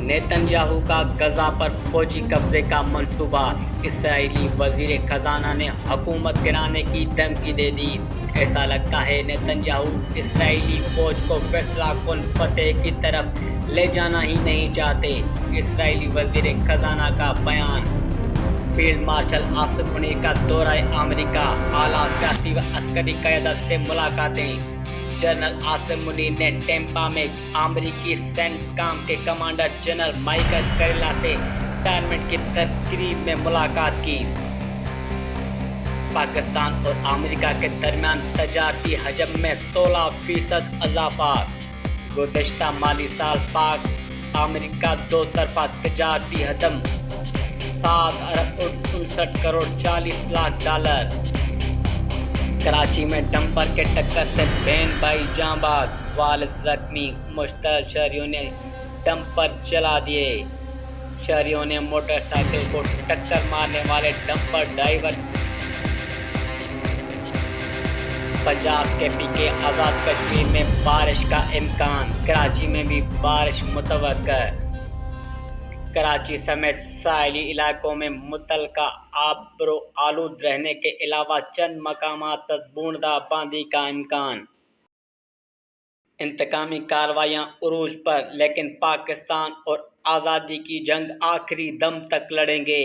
Nitin Yahoo کا غزہ پر فوجی قبضے کا منصوبہ، اسرائیلی وزیر خزانہ نے حکومت گرانے کی دھمکی دے دی۔ ایسا لگتا ہے نیتن یاہو اسرائیلی فوج کو فیصلہ کن فتح کی طرف لے جانا ہی نہیں چاہتے۔ اسرائیلی وزیر خزانہ کا بیان۔ فیلڈ مارشل عاصم منیر کا دورہ امریکہ، اعلیٰ سیاسی و عسکری قیادت سے ملاقاتیں۔ جنرل عاصم منیر نے ٹیمپا میں امریکی سینٹکام کے کمانڈر جنرل مائیکل کریلا سے ریٹائرمنٹ کی تقریب میں ملاقات کی۔ پاکستان اور امریکہ کے درمیان تجارتی حجم میں 16% اضافہ۔ گزشتہ مالی سال پاک امریکہ دو طرفہ تجارتی حجم 7 ارب 59 کروڑ 40 لاکھ ڈالر۔ کراچی میں ڈمپر کے ٹکر سے بہن بھائی جاں بحق، والد زخمی۔ مشتعل شہریوں نے ڈمپر جلا دیے۔ شہریوں نے موٹر سائیکل کو ٹکر مارنے والے ڈمپر ڈرائیور۔ پنجاب کے پی کے آزاد کشمیر میں بارش کا امکان، کراچی میں بھی بارش متوقع۔ کراچی سمیت ساحلی علاقوں میں متعلقہ آبرو آلود رہنے کے علاوہ چند مقامات پر بوندا باندی کا امکان۔ انتقامی کارروائیاں عروج پر، لیکن پاکستان اور آزادی کی جنگ آخری دم تک لڑیں گے۔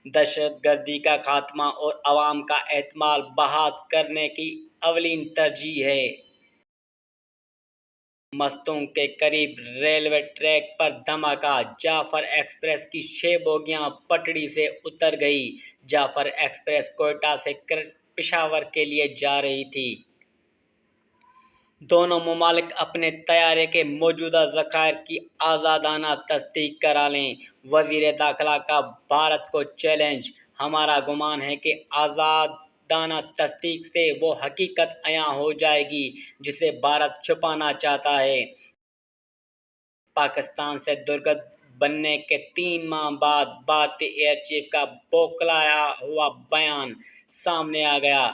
دہشت گردی کا خاتمہ اور عوام کا اعتماد بحال کرنے کی اولین ترجیح ہے۔ مستونگ کے قریب ریلوے ٹریک پر دھماکہ، جعفر ایکسپریس کی 6 بوگیاں پٹڑی سے اتر گئی۔ جعفر ایکسپریس کوئٹہ سے پشاور کے لیے جا رہی تھی۔ دونوں ممالک اپنے طیارے کے موجودہ ذخائر کی آزادانہ تصدیق کرا لیں۔ وزیر داخلہ کا بھارت کو چیلنج۔ ہمارا گمان ہے کہ آزادانہ تصدیق سے وہ حقیقت عیاں ہو جائے گی جسے بھارت چھپانا چاہتا ہے۔ پاکستان سے درگت بننے کے 3 ماہ بعد بھارتی ایئر چیف کا بوکھلایا ہوا بیان سامنے آ گیا۔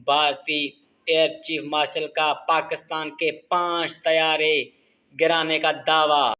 بھارتی ایئر چیف مارشل کا پاکستان کے 5 طیارے گرانے کا دعویٰ۔